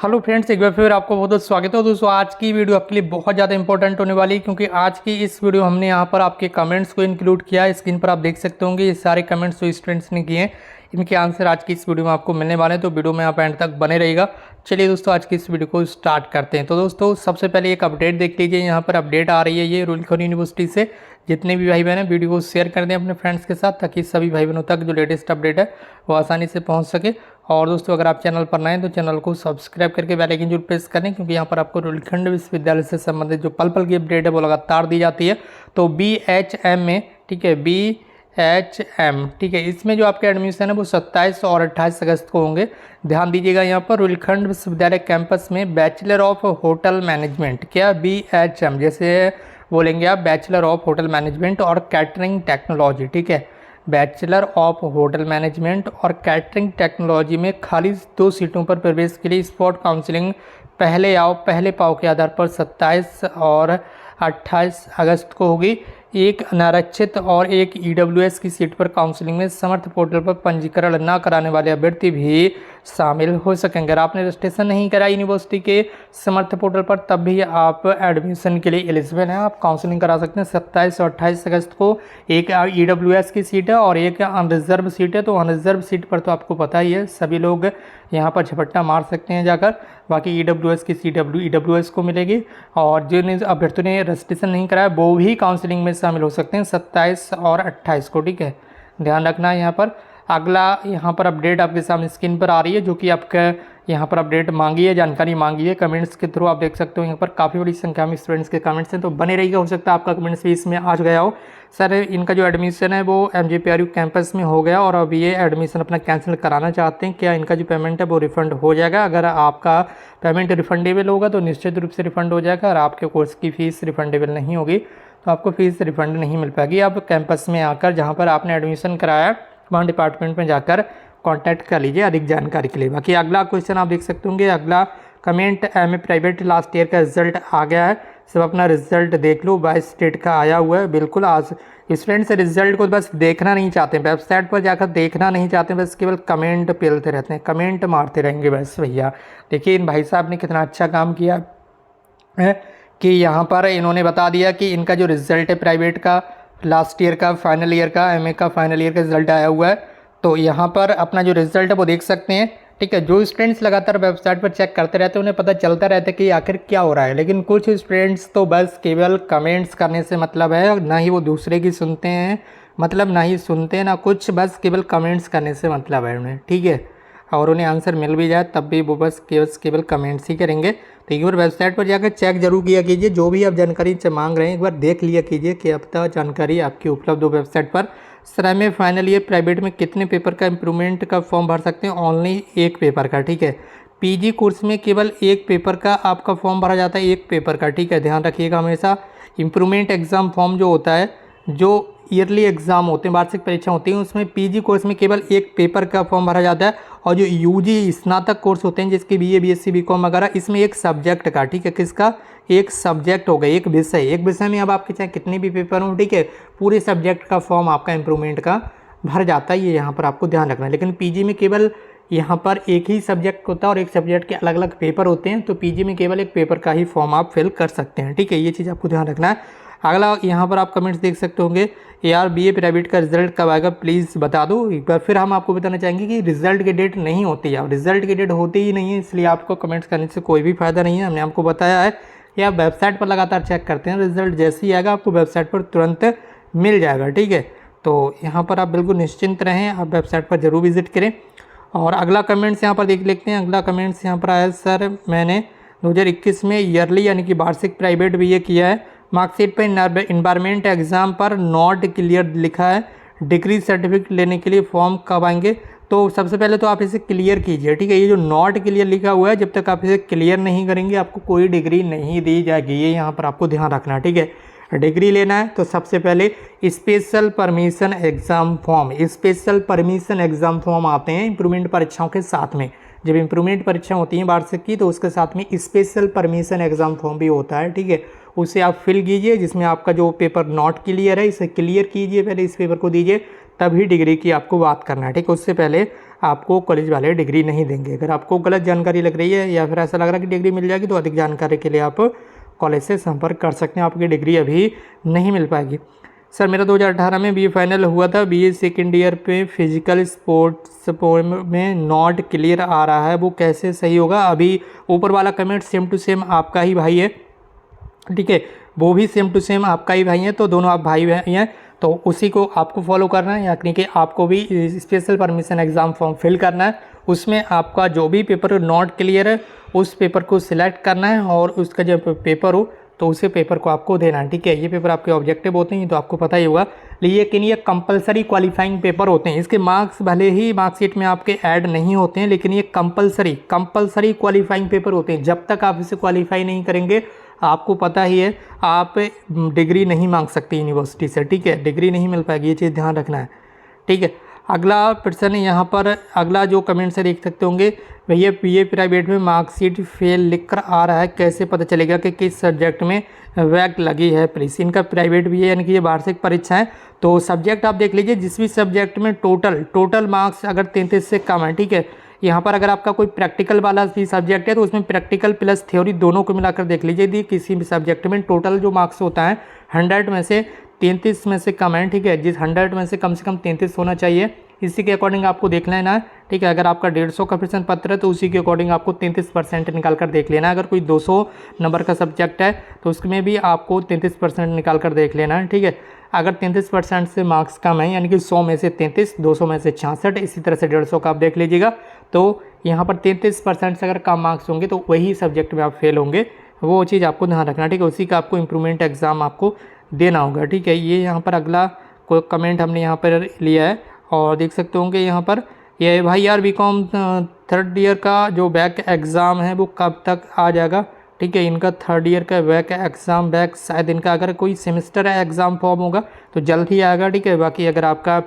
Hello friends, एक बार फिर आपको बहुत बहुत स्वागत है। दोस्तों आज की वीडियो आपके लिए बहुत ज़्यादा इंपॉर्टेंट होने वाली है, क्योंकि आज की इस वीडियो हमने यहाँ पर आपके कमेंट्स को इंक्लूड किया है। स्क्रीन पर आप देख सकते होंगे ये सारे कमेंट्स जो स्टूडेंट्स ने किए हैं, इनके आंसर आज की इस वीडियो में आपको मिलने वाले हैं। तो वीडियो में आप एंड तक बने रहेगा। चलिए दोस्तों आज की इस वीडियो को स्टार्ट करते हैं। तो दोस्तों सबसे पहले एक अपडेट देख लीजिए। यहाँ पर अपडेट आ रही है ये रुड़कीखोरी यूनिवर्सिटी से। जितने भी भाई बहन हैं वीडियो को शेयर कर दें अपने फ्रेंड्स के साथ, ताकि सभी भाई बहनों तक जो लेटेस्ट अपडेट है वो आसानी से पहुंच सके। और दोस्तों अगर आप चैनल पर नए हैं तो चैनल को सब्सक्राइब करके बेल आइकन जरूर प्रेस करें, क्योंकि यहाँ पर आपको रुड़कीखंड विश्वविद्यालय से संबंधित जो पल पल की अपडेट है वो लगातार दी जाती है। तो BHM में, ठीक है, BHM, ठीक है, इसमें जो आपके एडमिशन है वो 27 और 28 अगस्त को होंगे। ध्यान दीजिएगा, यहाँ पर रुड़कीखंड विश्वविद्यालय कैंपस में बैचलर ऑफ होटल मैनेजमेंट, क्या BHM जैसे बोलेंगे आप, बैचलर ऑफ होटल मैनेजमेंट और कैटरिंग टेक्नोलॉजी, ठीक है, बैचलर ऑफ होटल मैनेजमेंट और कैटरिंग टेक्नोलॉजी में खाली 2 सीटों पर प्रवेश के लिए स्पॉट काउंसलिंग पहले आओ पहले पाओ के आधार पर 27 और 28 अगस्त को होगी। एक अनारक्षित और एक EWS की सीट पर काउंसलिंग में समर्थ पोर्टल पर पंजीकरण न कराने वाले अभ्यर्थी भी शामिल हो सकेंगे। अगर आपने रजिस्ट्रेशन नहीं करा यूनिवर्सिटी के समर्थ पोर्टल पर, तब भी आप एडमिशन के लिए एलिजिबल हैं, आप काउंसलिंग करा सकते हैं। 27 और 28 अगस्त को एक EWS की सीट है और एक अनरिजर्व सीट है। तो अनरिजर्व सीट पर तो आपको पता ही है, सभी लोग यहाँ पर झपट्टा मार सकते हैं जाकर। बाकी EWS की सीट EWS को मिलेगी, और जिन अभ्यर्थियों ने रजिस्ट्रेशन नहीं कराया वो भी काउंसलिंग में शामिल हो सकते हैं 27 और 28 को, ठीक है, ध्यान रखना है। यहाँ पर अगला यहाँ पर अपडेट आपके सामने स्क्रीन पर आ रही है, जो कि आपका यहाँ पर अपडेट मांगी है, जानकारी मांगी है कमेंट्स के थ्रू। आप देख सकते हो यहाँ पर काफ़ी बड़ी संख्या में स्टूडेंट्स के कमेंट्स हैं, तो बने रहिएगा। हो सकता है आपका कमेंट्स भी इसमें आ गया हो। सर इनका जो एडमिशन है वो MGPRU कैंपस में हो गया और अब ये एडमिशन अपना कैंसिल कराना चाहते हैं, क्या इनका जो पेमेंट है वो रिफ़ंड हो जाएगा? अगर आपका पेमेंट रिफंडेबल होगा तो निश्चित रूप से रिफ़ंड हो जाएगा। और आपके कोर्स की फ़ीस रिफंडेबल नहीं होगी तो आपको फ़ीस रिफ़ंड नहीं मिल पाएगी। आप कैंपस में आकर, जहाँ पर आपने एडमिशन कराया वहाँ डिपार्टमेंट में जाकर कांटेक्ट कर लीजिए अधिक जानकारी के लिए। बाकी अगला क्वेश्चन आप देख सकते होंगे, अगला comment, MA private last year का रिजल्ट आ गया है, सब अपना रिजल्ट देख लो। 22 स्टेट का आया हुआ है। बिल्कुल आज स्टूडेंट्स रिजल्ट को बस देखना नहीं चाहते, वेबसाइट पर जाकर देखना नहीं चाहते, बस केवल कमेंट पेलते रहते हैं, कमेंट मारते रहेंगे बस। भैया देखिए इन भाई साहब ने कितना अच्छा काम किया है कि यहाँ पर इन्होंने बता दिया कि इनका जो रिजल्ट है प्राइवेट का लास्ट ईयर का फाइनल ईयर का MA का फाइनल ईयर का रिजल्ट आया हुआ है। तो यहाँ पर अपना जो रिजल्ट है वो देख सकते हैं, ठीक है। जो स्टूडेंट्स लगातार वेबसाइट पर चेक करते रहते हैं उन्हें पता चलता रहता है कि आखिर क्या हो रहा है, लेकिन कुछ स्टूडेंट्स तो बस केवल कमेंट्स करने से मतलब है, ना ही वो दूसरे की सुनते हैं, मतलब ना ही सुनते हैं ना कुछ, बस केवल कमेंट्स करने से मतलब है उन्हें, ठीक है। और उन्हें आंसर मिल भी जाए तब भी वो बस केवल कमेंट्स ही करेंगे। तो एक बार वेबसाइट पर जाकर चेक जरूर किया कीजिए, जो भी आप जानकारी मांग रहे हैं एक बार देख लिया कीजिए कि अब तक जानकारी आपकी उपलब्ध हो वेबसाइट पर। Sir MA final year private में कितने पेपर का इम्प्रूवमेंट का फॉर्म भर सकते हैं? ओनली एक पेपर का, ठीक है। PG कोर्स में केवल एक पेपर का आपका फॉर्म भरा जाता है, एक पेपर का, ठीक है, ध्यान रखिएगा हमेशा। इम्प्रूवमेंट एग्ज़ाम फॉर्म जो होता है, जो ईयरली एग्ज़ाम होते हैं, वार्षिक परीक्षा होती है, उसमें PG कोर्स में केवल एक पेपर का फॉर्म भरा जाता है। और जो UG स्नातक कोर्स होते हैं जिसके BA BSc BCom वगैरह, इसमें एक सब्जेक्ट का, ठीक है, किसका, एक सब्जेक्ट हो गया, एक विषय में अब आपके चाहे कितने भी पेपर हों, ठीक है, पूरे सब्जेक्ट का फॉर्म आपका इम्प्रूवमेंट का भर जाता है। ये यहाँ पर आपको ध्यान रखना है। लेकिन PG में केवल यहाँ पर एक ही सब्जेक्ट होता है और एक सब्जेक्ट के अलग अलग पेपर होते हैं, तो PG में केवल एक पेपर का ही फॉर्म आप फिल कर सकते हैं, ठीक है, ये चीज़ आपको ध्यान रखना है। अगला यहाँ पर आप कमेंट्स देख सकते होंगे, यार BA प्राइवेट का रिजल्ट कब आएगा प्लीज़ बता दो। एक बार फिर हम आपको बताना चाहेंगे कि रिजल्ट की डेट नहीं होती है, रिजल्ट की डेट होती ही नहीं है, इसलिए आपको कमेंट्स करने से कोई भी फ़ायदा नहीं है। हमने आपको बताया है कि आप वेबसाइट पर लगातार चेक करते हैं, रिजल्ट जैसे ही आएगा आपको वेबसाइट पर तुरंत मिल जाएगा, ठीक है। तो यहाँ पर आप बिल्कुल निश्चिंत रहें, आप वेबसाइट पर ज़रूर विजिट करें। और अगला कमेंट्स यहाँ पर देख लेते हैं। अगला कमेंट्स यहाँ पर आया, सर मैंने 2021 में ईयरली यानी कि वार्षिक प्राइवेट BA किया है, मार्कशीट पर इन्वायरमेंट एग्ज़ाम पर नॉट क्लियर लिखा है, डिग्री सर्टिफिकेट लेने के लिए फॉर्म कब आएंगे? तो सबसे पहले तो आप इसे क्लियर कीजिए, ठीक है। ये जो नॉट क्लियर लिखा हुआ है, जब तक आप इसे क्लियर नहीं करेंगे आपको कोई डिग्री नहीं दी जाएगी, ये यहाँ पर आपको ध्यान रखना है, ठीक है। डिग्री लेना है तो सबसे पहले स्पेशल परमिशन एग्ज़ाम फॉर्म आते हैं इम्प्रूवमेंट परीक्षाओं के साथ में। जब इम्प्रूवमेंट परीक्षा होती है वार्षिक की तो उसके साथ में स्पेशल परमिशन एग्ज़ाम फॉर्म भी होता है, ठीक है। उसे आप फिल कीजिए, जिसमें आपका जो पेपर नॉट क्लियर है इसे क्लियर कीजिए, पहले इस पेपर को दीजिए, तभी डिग्री की आपको बात करना है, ठीक है। उससे पहले आपको कॉलेज वाले डिग्री नहीं देंगे। अगर आपको गलत जानकारी लग रही है या फिर ऐसा लग रहा है कि डिग्री मिल जाएगी, तो अधिक जानकारी के लिए आप कॉलेज से संपर्क कर सकते हैं। आपकी डिग्री अभी नहीं मिल पाएगी। सर मेरा 2018 में BA फाइनल हुआ था, BA सेकेंड ईयर पे फिजिकल स्पोर्ट्स में नॉट क्लियर आ रहा है, वो कैसे सही होगा? अभी ऊपर वाला कमेंट सेम टू सेम आपका ही भाई है, ठीक है, वो भी सेम टू सेम आपका ही भाई है, तो दोनों आप भाई हैं, तो उसी को आपको फॉलो करना है। यानी कि आपको भी special permission exam form fill करना है। उसमें आपका जो भी पेपर नॉट क्लियर है उस पेपर को सिलेक्ट करना है और उसका जब पेपर हो तो उसी पेपर को आपको देना है, ठीक है। ये पेपर आपके ऑब्जेक्टिव होते हैं तो आपको पता ही होगा, लेकिन ये कंपलसरी क्वालिफाइंग पेपर होते हैं। इसके मार्क्स भले ही मार्कशीट में आपके ऐड नहीं होते हैं, लेकिन ये कंपलसरी क्वालिफाइंग पेपर होते हैं। जब तक आप इसे क्वालिफाई नहीं करेंगे, आपको पता ही है, आप डिग्री नहीं मांग सकते यूनिवर्सिटी से, ठीक है, डिग्री नहीं मिल पाएगी, ये चीज़ ध्यान रखना है, ठीक है। अगला प्रश्न यहाँ पर, अगला जो कमेंट से देख सकते होंगे, भैया BA प्राइवेट में मार्कशीट फेल लिख कर आ रहा है, कैसे पता चलेगा कि किस सब्जेक्ट में वैक लगी है? प्लीज़, इनका प्राइवेट भी है, यानी कि ये वार्षिक परीक्षा है। तो सब्जेक्ट आप देख लीजिए, जिस भी सब्जेक्ट में टोटल मार्क्स अगर 33 से कम है, ठीक है। यहाँ पर अगर आपका कोई प्रैक्टिकल वाला भी सब्जेक्ट है तो उसमें प्रैक्टिकल प्लस थ्योरी दोनों को मिलाकर देख लीजिए। यदि किसी भी सब्जेक्ट में टोटल जो मार्क्स होता है 100 में से 33 में से कम है, ठीक है, जिस 100 में से कम 33 होना चाहिए, इसी के अकॉर्डिंग आपको देख लेना है, ठीक है। अगर आपका 150 का प्रश्न पत्र है तो उसी के अकॉर्डिंग आपको 33% निकाल कर देख लेना है। अगर कोई 200 नंबर का सब्जेक्ट है तो उसमें भी आपको 33% निकाल कर देख लेना है, ठीक है। अगर 33% से मार्क्स कम है, यानी कि 100 में से 33, 200 में से 66, इसी तरह से 150 का आप देख लीजिएगा, तो यहाँ पर 33% से अगर कम मार्क्स होंगे तो वही सब्जेक्ट में आप फेल होंगे, वो चीज़ आपको ध्यान रखना, ठीक है। उसी का आपको इम्प्रूवमेंट एग्ज़ाम आपको देना होगा, ठीक है। ये यहाँ पर अगला कोई कमेंट हमने यहाँ पर लिया है और देख सकते होंगे यहाँ पर, ये भाई यार BCom थर्ड ईयर का जो बैक एग्ज़ाम है वो कब तक आ जाएगा? ठीक है, इनका थर्ड ईयर का बैक एग्ज़ाम शायद इनका अगर कोई सेमेस्टर एग्ज़ाम फॉर्म होगा तो जल्द ही आएगा, ठीक है। बाकी अगर आपका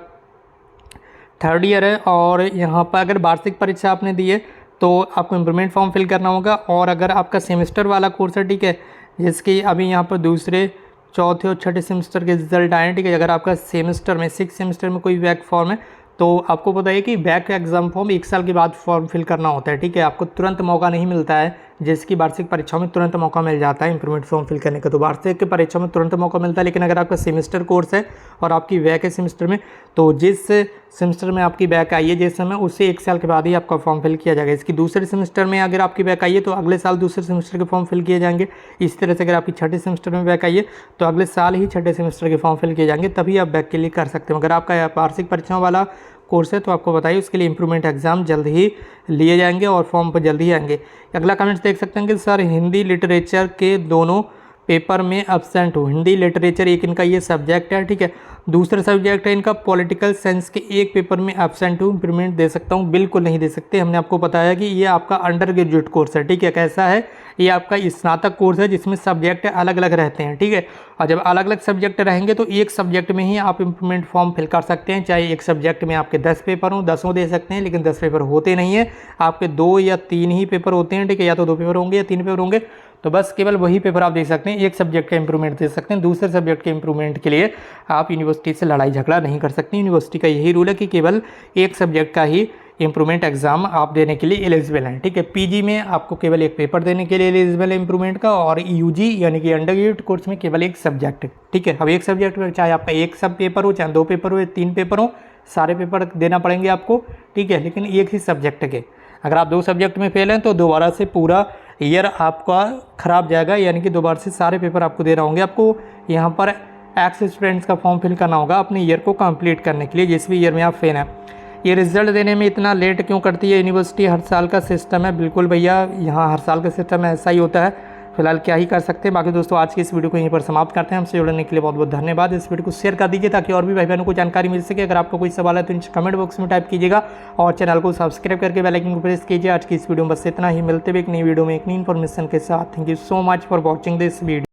थर्ड ईयर है और यहाँ पर अगर वार्षिक परीक्षा आपने दी है तो आपको इम्प्रूवमेंट फॉर्म फिल करना होगा। और अगर आपका सेमेस्टर वाला कोर्स है, ठीक है, जिसकी अभी यहाँ पर दूसरे, चौथे और छठे सेमेस्टर के रिजल्ट आए हैं, ठीक है। अगर आपका सेमेस्टर में 6 सेमेस्टर में कोई बैक फॉर्म है तो आपको पता है कि बैक एग्ज़ाम फॉर्म 1 साल के बाद फॉर्म फिल करना होता है, ठीक है। आपको तुरंत मौका नहीं मिलता है, जिसकी वार्षिक परीक्षाओं में तुरंत मौका मिल जाता है इम्प्रूवमेंट फॉर्म फिल करने का, तो वार्षिक परीक्षा में तुरंत मौका मिलता है। लेकिन अगर आपका सेमेस्टर कोर्स है और आपकी बैक है सेमेस्टर में, तो जिस सेमेस्टर में आपकी बैक आई है जिस समय, उससे 1 साल के बाद ही आपका फॉर्म फिल किया जाएगा। इसकी दूसरे सेमेस्टर में अगर आपकी बैक आई है तो अगले साल दूसरे सेमेस्टर के फॉर्म फिल किए जाएंगे। इसी तरह से अगर आपकी छठे सेमेस्टर में बैक आई है तो अगले साल ही छठे सेमेस्टर के फॉर्म फिल किए जाएंगे, तभी आप बैक के लिए कर सकते हो। अगर आपका वार्षिक परीक्षाओं वाला कोर्स है तो आपको बताइए, उसके लिए इम्प्रूवमेंट एग्जाम जल्द ही लिए जाएंगे और फॉर्म पर जल्द ही आएंगे। अगला कमेंट्स देख सकते हैं कि सर हिंदी लिटरेचर के दोनों पेपर में एब्सेंट हो। हिंदी लिटरेचर एक इनका ये सब्जेक्ट है, ठीक है। दूसरा सब्जेक्ट है इनका पॉलिटिकल साइंस के एक पेपर में एब्सेंट हूँ, इम्प्रूवमेंट दे सकता हूँ? बिल्कुल नहीं दे सकते। हमने आपको बताया कि ये आपका अंडर ग्रेजुएट कोर्स है, ठीक है। कैसा है? ये आपका स्नातक कोर्स है जिसमें सब्जेक्ट अलग अलग रहते हैं, ठीक है। और जब अलग अलग सब्जेक्ट रहेंगे तो एक सब्जेक्ट में ही आप इम्प्रूवमेंट फॉर्म फिल कर सकते हैं। चाहे एक सब्जेक्ट में आपके 10 पेपर हों, 10 दे सकते हैं, लेकिन 10 पेपर होते नहीं है, आपके 2 या 3 ही पेपर होते हैं, ठीक है। या तो 2 पेपर होंगे या 3 पेपर होंगे, तो बस केवल वही पेपर आप दे सकते हैं। एक सब्जेक्ट का इंप्रूवमेंट दे सकते हैं, दूसरे सब्जेक्ट के इंप्रूवमेंट के लिए आप यूनिवर्सिटी से लड़ाई झगड़ा नहीं कर सकते। यूनिवर्सिटी का यही रूल है कि केवल एक सब्जेक्ट का ही इंप्रूवमेंट एग्जाम आप देने के लिए एलिजिबल हैं, ठीक है। पीजी में आपको केवल एक पेपर देने के लिए एलिजिबल है इंप्रूवमेंट का, और यूजी यानी कि अंडर ग्रेजुएट कोर्स में केवल एक सब्जेक्ट, ठीक है। अब एक सब्जेक्ट में चाहे आपका एक सब पेपर हो, चाहे 2 पेपर हो या 3 पेपर हो, सारे पेपर देना पड़ेंगे आपको, ठीक है, लेकिन एक ही सब्जेक्ट के। अगर आप 2 सब्जेक्ट में फेल हैं तो दोबारा से पूरा ईयर आपका खराब जाएगा, यानी कि दोबारा से सारे पेपर आपको देना होंगे। आपको यहाँ पर एक्स स्टूडेंट्स का फॉर्म फिल करना होगा अपने ईयर को कंप्लीट करने के लिए, जिस भी ईयर में आप फेल हैं। ये रिजल्ट देने में इतना लेट क्यों करती है यूनिवर्सिटी? हर साल का सिस्टम है। बिल्कुल भैया, यहाँ हर साल का सिस्टम ऐसा ही होता है। फिलहाल क्या ही कर सकते हैं। बाकी दोस्तों आज की इस वीडियो को यहीं पर समाप्त करते हैं। हमसे जुड़ने के लिए बहुत बहुत धन्यवाद। इस वीडियो को शेयर कर दीजिए ताकि और भी भाई बहनों को जानकारी मिल सके। अगर आपको कोई सवाल है तो नीचे कमेंट बॉक्स में टाइप कीजिएगा और चैनल को सब्सक्राइब करके बेल आइकन को प्रेस कीजिए। आज की इस वीडियो में बस इतना ही। मिलते हुए एक नई वीडियो में एक नई इन्फॉर्मेशन के साथ। Thank you so much for watching this video.